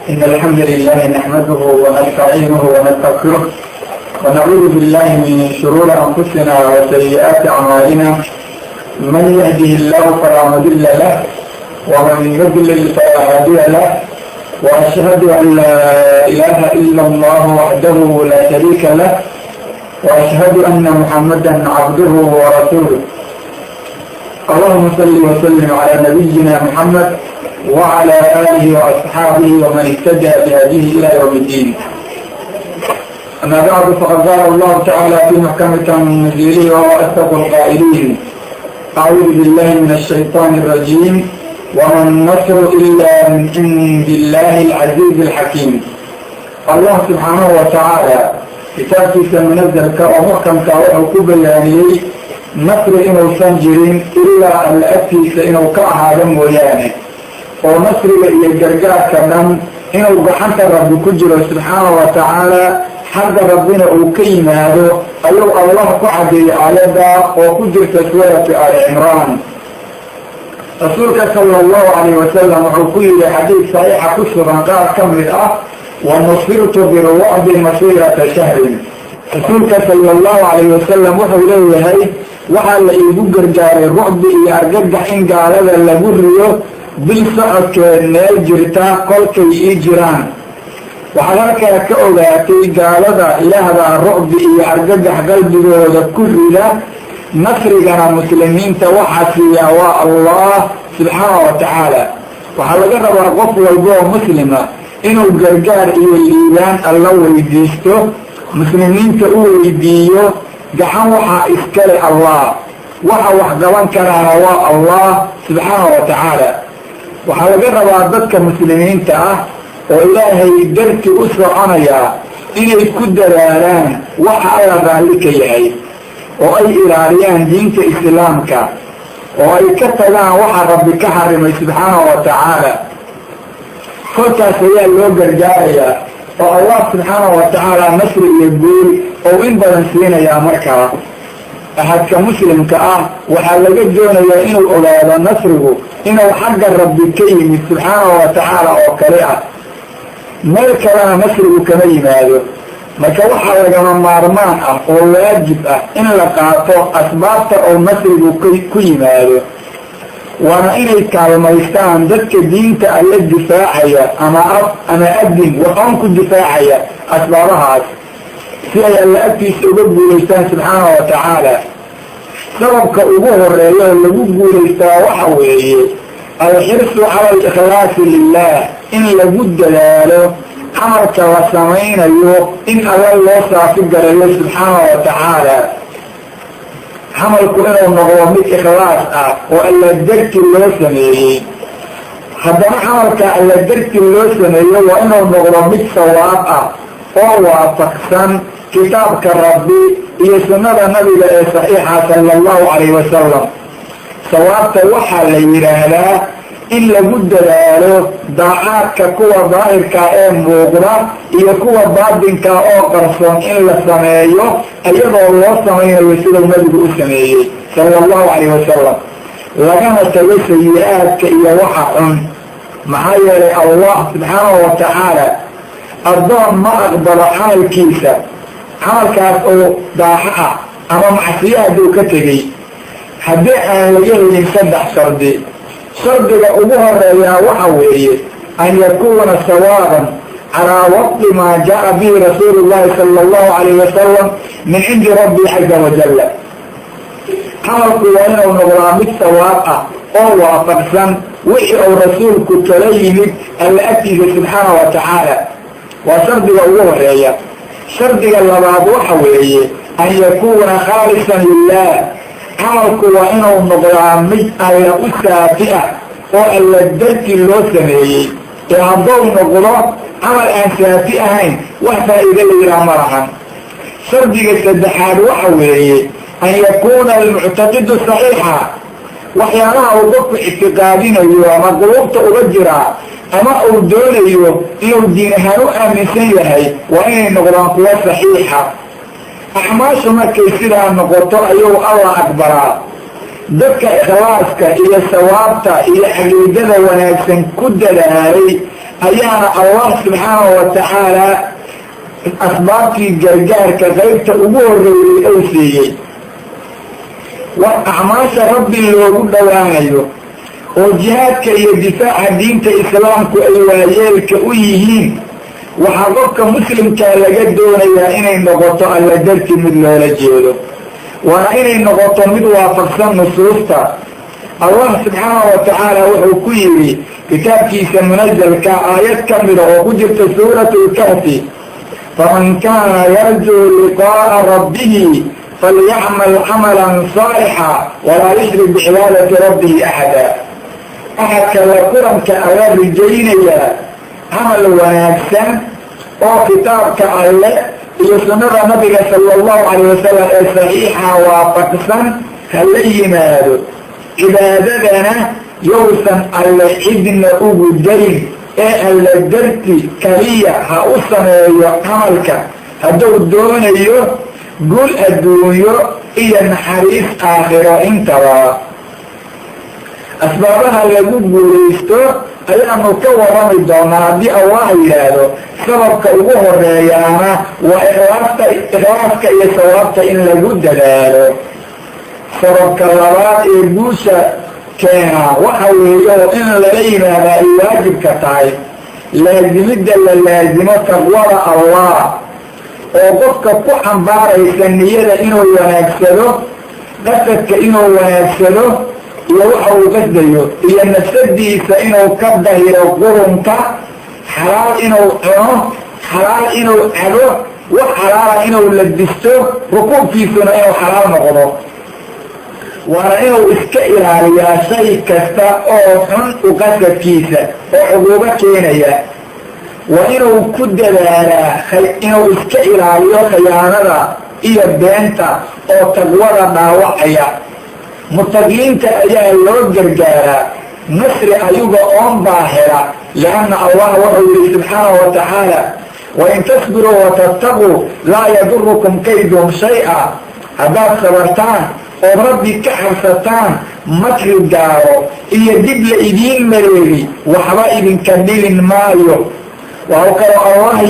إن الحمد لله نحمده ونستعينه ونستغفره ونعوذ بالله من شرور أنفسنا وسيئات أعمالنا. من يهده الله فلا مضل له ومن يضلل فلا هادي له، وأشهد أن لا إله إلا الله وحده لا شريك له، وأشهد أن محمدا عبده ورسوله. اللهم صل وسلم على نبينا محمد وعلى آله وأصحابه ومن اهتدى بهديه إلى يوم الدين. أما بعد، فقد قال الله تعالى في محكم تنزيله وهو أصدق القائلين: أعوذ بالله من الشيطان الرجيم، وما النصر إلا من عند الله العزيز الحكيم. الله سبحانه وتعالى kitaabkiisa munazalka oo muxkamka wuxuu ku bayaaniyey nasri inuusan jirin ilaa alla agtiisa inuu ka ahaado mooyaane, oo nasriga iyo gargaarka dhan inuu gacanta rabbi ku jiro subxaanahu wa tacaala, xagga rabbina uu ka yimaado ayuu allah ku cadeeyey aayadda oo ku jirta suurati ali cimraan. rasuulka sala allahu calayhi wasalam wuxuu ku yidhi xadiid saxiixa ku sugan qaar ka mid ah: ونصرت بالرعب مسيرة شهر. rasuulka sala allahu calayhi wasalam wuxuu leeyahay waxaa la iigu gargaaray rucbi iyo argagax in gaalada lagu riyo bil socodkeed meel jirta kolkay ii jiraan. waxaad halkaa ka ogaatay gaalada ilaahdaa rucbi iyo argagax qalbigooda ku rida, nasrigana muslimiinta waxaa siiyaa waa allah subxaana wa tacaala. waxaa laga rabaa qof walba oo muslima inuu gargaar iyo liibaan alla weydiisto, muslimiinta u weydiiyo. gacan waxaa iskale allah, waxa wax qaban karaana waa allah subxaana wa tacaala. waxaa laga rabaa dadka muslimiinta ah oo ilaahay darti u soconayaa inay ku dadaalaan waxa alla raalli ka yahay, oo ay ilaaliyaan diinta islaamka, oo ay ka tagaan waxa rabbi ka xarimay subxaana wa tacaala. kolkaas ayaa loo gargaarayaa oo allah subxaana wa tacaala nasri iyo guul oo in badan siinayaa. markaa ahadka muslimka ah waxaa laga doonayaa inuu ogaado nasrigu inuu xagga rabbi ka yimid subxaana wa tacaala oo kale ah, meel kalena nasrigu kama yimaado. marka waxaa lagama maarmaan ah oo waajib ah in la qaato asbaabta oo nasrigu ku yimaado, waana inay kaalmaystaan dadka diinta alla difaacaya ama af ama adin waxoon ku difaacaya asbaabahaas si ay alla agtiisa uga guulaystaan subxaana wa tacaala. sababka ugu horeeya oo lagu guulaystaa waxa weeye alxirsu cala alikhlaasi lilah, in lagu dadaalo camalka la samaynayo in alla loo saafi garayo subxaana wa tacaala. camalku inuu noqdo mid ikhlaas ah oo alla darti loo sameeyey. haddana camalka alla darti loo sameeyo waa inuu noqdo mid sawaab ah oo waafaqsan kitaabka rabbi iyo sunnada nabiga ee saxiixa sala allahu calayhi wasalam. sawaabta waxaa la yidhaahdaa in lagu dadaalo daacaadka kuwa daahirka ee muuqda iyo kuwa baatinka oo qarsoon in la sameeyo iyadoo loo samaynayo siduu nabigu u sameeyey sala allahu calayhi wasalam, lagana tago sayi-aadka iyo waxa xun. maxaa yeelay allah subxaanahu wa tacaala addoon ma aqbalo camalkiisa, camalkaas oo daaxo ah ama macsiyo hadduu ka tegey, haddii aan laga helin 3 shardi. shardiga ugu horeeyaa waxa weeye an yakuuna sawaaban calaa waqti maa jaa bihi rasuulu llahi sala allahu calayhi wasalam min cindi rabbi caza wajalla. camalku waa inuu noqdaa mid sawaab ah oo waafaqsan wixii uu rasuulku kala yimid alla agtiisa subxaana wa tacaala. waa shardiga ugu horeeya. shardiga labaad waxa weeye an yakuuna khaalisan lilah, camalku waa inuu noqdaa mid alla u saafi ah oo alla darti loo sameeyey. ee hadduu noqdo camal aan saafi ahayn wax faa'iido la yidhaha ma lahan. shardiga saddexaad waxa weeye an yakuuna almuctaqidu saxiixa, waxyaalaha uu qofku ictiqaadinayo ama quluubta uga jiraa ama uu doonayo inuu diin ahaan u aaminsan yahay waa inay noqdaan kuwo saxiixa. acmaashu markay sidaa noqoto ayuu allah aqbalaa. dadka ikhlaaska iyo sawaabta iyo caqiidada wanaagsan ku dadaalay أيانا الله سبحانه وتعالى أسبابتي جرجارك غيرت أمور الأوسية وأعماش ربي اللي وقود دورانيو وجهادك يدفاع دينة إسلامك أيواليالك أيهين وحقوقك مسلم كالجد دونيا إني نغطى على درك مثل ولجيله وإني نغطى مثل وافقسان نصوصتا الله سبحانه وتعالى وحكيري كتاب كيس منزل كآيات كاملة وقجرت سورة الكهف فمن كان يرجو لقاء ربه فليعمل عملا صالحا ولا يشرك بعبادة ربه أحدا أحد كالقرم كأواب الجينية عمل وناكسا وكتاب كأله يسنر نبي صلى الله عليه وسلم صحيحا وفقسا خليه ماله عبادتنا يوسن على ابن أبو الدرين اللي درتي كريه هأصنع عملك هدو الدونيو قول الدونيو إيا النحريس آخرة انترى أسبابها اللي قوليستو أيها مكوى رمي الدونا دي الله إلهو سببك أبوه الريانا وإغرافك إيا سوابك إن لقود دلالو سببك اللوات إبوسة كان وحويله إن للينا لا يواجب كتاي لازم الدل لازم تغوى الله وقفك كوحن بارا يسنية إنه يناكسله قصدك إنه يناكسله يوحو قصده إيا النسدي فإنه كبده يوقرنك حلال إنه عنه حلال إنه عدو وحلال إنه لبسته ركوب في سنة إنه حلال مغضو وانا إنه إسكئل عليها شيء كستا أوحن وقصد كيسة وعقوبة كينية وإنه كد لها إنه إسكئل عليها خيانة إيا بينتا أو تقوى باوحيا متقين كأيها اللوجر جارا نصر أيوغا أم باهرة لأن الله وحده سبحانه وتعالى وإن تصبروا وتتقوا لا يضركم كيدهم شيئا هذا صبرتان وربي كحرستان مكر الدارو إيا دبل إدين مريري وحبائب كبير مايو وأوكر الله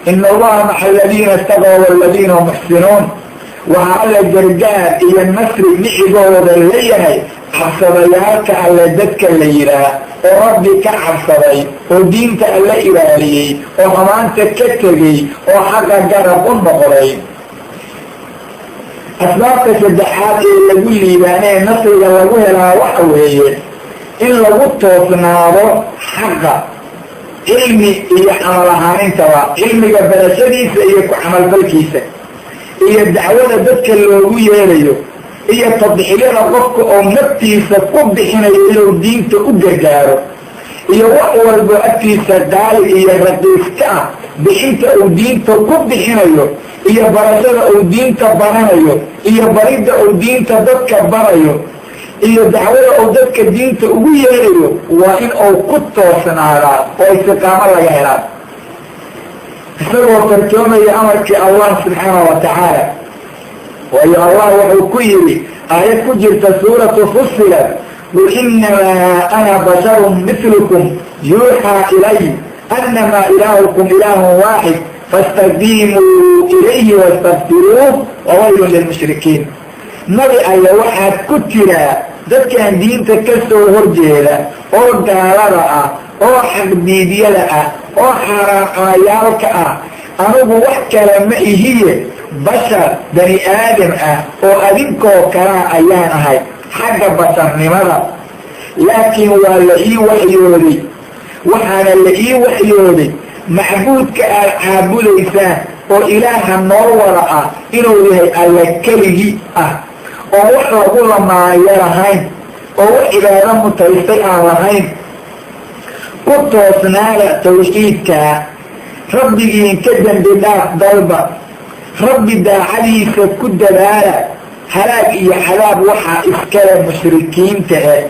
إن الله مع الذين استغوا والذين هم محسنون وعلى الجرجال إيا النصر لعبه ذليهي عصبياتك على ذاتك الليلة وربي كعصبي ودينك اللي إلالي وحمانتك كتبي وحقا جرب بقرين أسبابك سدحات اللي يقول لي بأنه النصر اللي لقوه لها وحوهي إلا قلته صناره حقا علمي إيا حملها انتوا علمي قبل شديس إيا عمل بالكيسة إيا الدعوة ذاتك اللي يليو إيا التضحيلين الرفق أو نبتيسة قبحنا يلو الدين تقدر جارو إيا وقوة البؤتيسة داري إيا الرقيسكا بحيث أو دين تقبحنا يلو إيا برسالة أو دين تبانا يلو إيا بريدة أو دين تدك برايو إيا دعوة أو ذاتك الدين تقوي يليو وإن أو قطة سنعرا وإستقام الله يهلا فسروا تركيونا يا أمرك الله سبحانه وتعالى ويا الله وحكيري آيات كجرت سورة فصلت قل إنما أنا بشر مثلكم يوحى إلي أنما إلهكم إله واحد فاستقيموا إليه واستغفروه وويل للمشركين نبي أي واحد كتيرا ذات كان دين تكسر هرجيلا أو دارا أو حق بيديلا أو حرام آيالك أنه وحكا لما هي بشر بني آدم وأذنكو كرا أيان هاي حق بشر لماذا لكن واللئي وحيولي وحانا اللئي وحيولي معبود كعابود إنسان وإله النور ورأى إنه لهي الكله ووحنا قول ما يرهين ووحنا متوسطي علىهين قلت وصنالة توحيدك ربي ينكدن بالله ضربة ربي دا عليك كد دالة هلاك إيا حلاب وحا إسكال المشركين تهي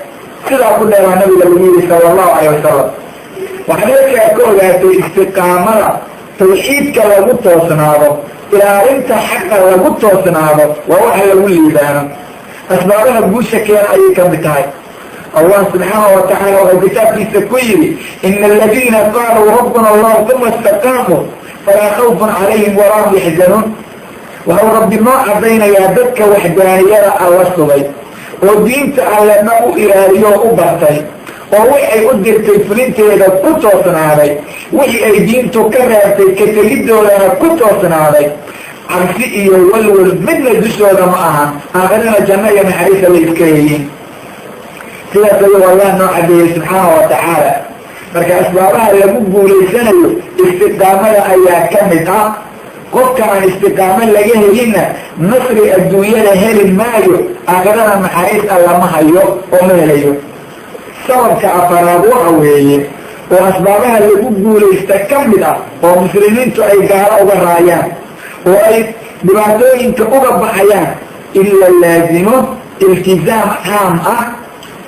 كذا قلنا يا نبي الأمير صلى الله عليه وسلم وحديث يقول هذه استقامة توحيدك لابد وصنابه إلى أنت حقا لابد وصنابه ووحا يقول لي بانا أسبابها بوشة كيان أيكا بتاعي الله سبحانه وتعالى وكتاب في سكويري إن الذين قالوا ربنا الله ثم استقاموا فلا خوف عليهم ولا هم يحزنون. وهو رب ما عبينا يا دك وحدانية الله سبحانه ودينت على ما إلهي وأبطي ووحي أدر تفلنتي إذا كتوصنا علي وحي دينتو كرهتي كتليدو لنا كتوصنا علي عرفئي والول من الدشو هذا معها آخرنا جمعية من حريثة الإسكايين سيئة سيئة الله نوع عبيه سبحانه وتعالى marka asbaabaha lagu guulaysanayo istiqaamada ayaa ka mid ah. qofka aan istiqaamo laga helinna nasri adduunyada heli maayo, aakhirada naxariis alla ma hayo oo ma helayo. sababka afaraad waxa weeye oo asbaabaha lagu guulaysta ka mid ah oo muslimiintu ay gaalo uga raayaan oo ay dhibaatooyinka uga baxayaan in la laazimo iltizaam caam ah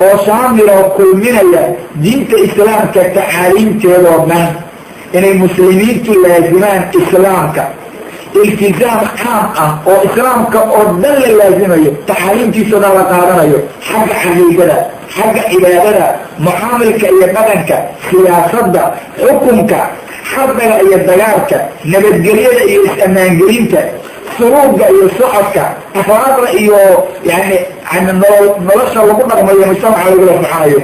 oo shaamil oo kulminaya diinta islaamka tacaaliimteedoo dhan, inay muslimiintu laazimaan islaamka iltizaam caam ah oo islaamka oo dhan la laazimayo, tacaaliimtiisoo dhan la qaadanayo, xagga caqiidada, xagga cibaadada, mucaamilka iyo dhaqanka, siyaasadda, xukunka, xarbiga iyo dagaalka, nabadgelyada iyo is-ammaangelinta, suruuga iyo socodka, afraadda iyo yani nolosha lagu dhaqmayo mujtamaca lagula soconayo.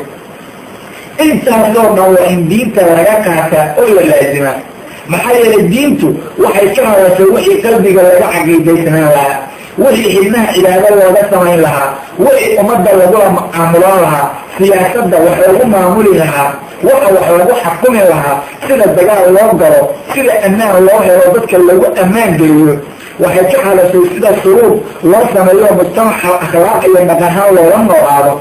intaasoo dhan waa in diinta laga qaataa oo la laazimaa. maxaa yeelay diintu waxay ka hadashay wixii qalbiga laga caqiidaysanaan lahaa, wixii xidnaha cibaado looga samayn lahaa, wixii ummadda lagula mucaamuloon lahaa, siyaasadda wax lagu maamuli lahaa, wax lagu xakumi lahaa, sida dagaal loo galo, sida ammaan loo helo dadka lagu ammaan geliyo. waxay ka hadashay sida shuruud loo sameeyo mujtamaca akhlaaq iyo dhaqanhaan looga noolaado.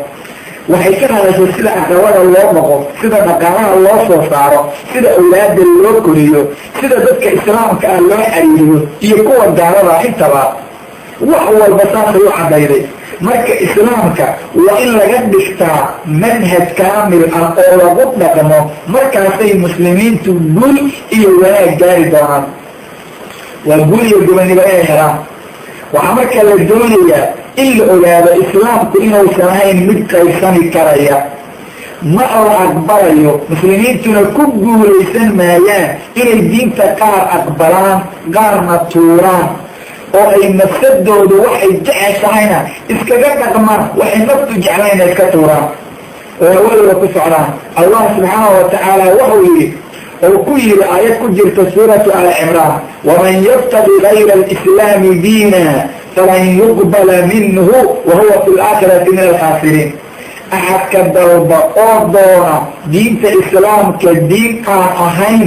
waxay ka hadashay sida aqalada loo dhaqo, sida dhaqaalaha loo soo saaro, sida awlaada loo koriyo, sida dadka islaamka ah loo xiriiriyo iyo kuwa gaalada intaba. wax walba saasay u cadayday. marka islaamka waa in laga dhigtaa manhaj kaamil ah oo lagu dhaqmo, markaasay muslimiintu gul iyo wanaag gaari doonaan. waa gul iyo gobaniba inay helaan. waxaa marka la doonayaa in la ogaado islaamku inuusan ahayn mid qaybsani karaya, ma la aqbalayo, muslimiintuna ku guulaysan maayaan inay diinta qaar aqbalaan qaarna tuuraan, oo ay nafsadoodu waxay jeceshahayna iskaga dhaqmaan, waxay naftu jeclayna iska tuuraan oo weliba ku socdaan. allah subxaanahu watacaala wuxuu yidhi oo ku yidhi aayad ku jirta suuratu al cimraan, waman yabtagi gayra alislaami diina falan yuqbala minhu wahuwa fi laakhirati min alkhaasiriin. axadka dalba oo doona diinta islaamka diin aan ahayn,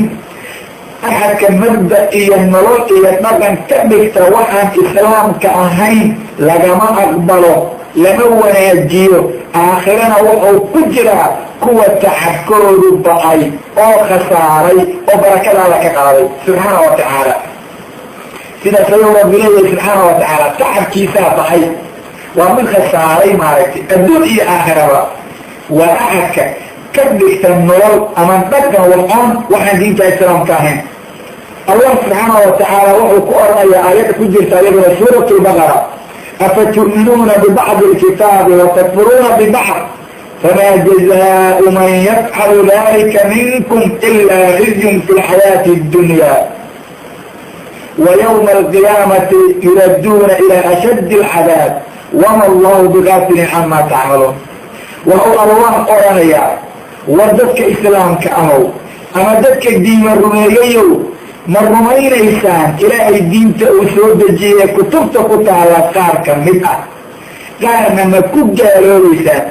axadka mabda iyo nolol iyo dhaqan ka dhigta waxaan islaamka ahayn lagama aqbalo, lama wanaajiyo, aakhirana wuxuu ku jiraa kuwa tacabkoodu ba'ay oo khasaaray oo barakadaada ka qaaday subxaana wa tacaala. sidaas ayuu rabbi leeyahay subxaana wa tacaala, tacabkiisaa ba'ay, waa mid khasaaray maaragtay adduun iyo aakhiraba. waa axadka ka dhigta nolol ama dhaqan waxoon waxaan diinta islaamka ahayn. allah subxaana wa tacaala wuxuu ku oranayaa aayadda ku jirta iyaduna suurat lbaqara, afatu'minuuna bibacdi alkitaabi watakfuruuna bibacd famaa jazaau man yafcalu dalika minkum ilaa khizyun fi lxayaati اddunya ويوم القيامة يردون إلى أشد العذاب وما الله بغافل عما تعملون. وهو الله قرانيا وردك إسلام كأمو أما دك الدين الرميليو مرمين إنسان إلى الدين تأسود الجية كتبت على قارك مئة قارنا ما كجالو إنسان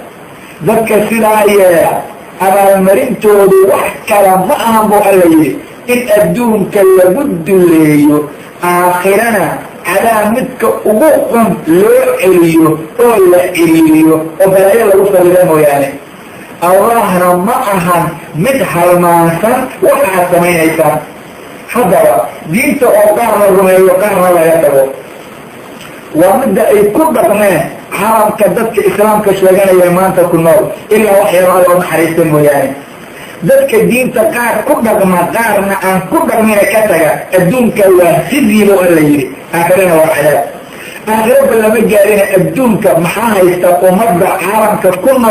ذك سلايا أما المرين تودو وحكرا معهم بغليه in adduunka lagu duleeyo, aakhirana calaamidka ugu xun loo celiyo oo la celiyo oo balaayo lagu salido mooyaane. allahna ma ahan mid halmaansan waxaad samaynaysaan. haddaba diinta oo qaar la rumeeyo qaarna laga tago waa midda ay ku dhaqmeen carabka dadka islaamka sheeganaya maanta ku nool, ilaa wax yaro loo naxariista mooyaane. dadka diinta qaar ku dhaqma qaarna aan ku dhaqmina ka taga, adduunka waa sidii loo alla yidhi, aakhirana waa cadaab. آخرة لما جارين الدون كمحاها يستقومت بعالم ككل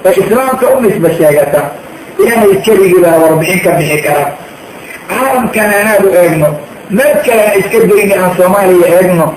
الإسلام كأمس بشاقته يعني يتكري جدا وربعين كبحكرة عالم كان أنادو إغنو ما كان يتكبريني عن صومالي إغنو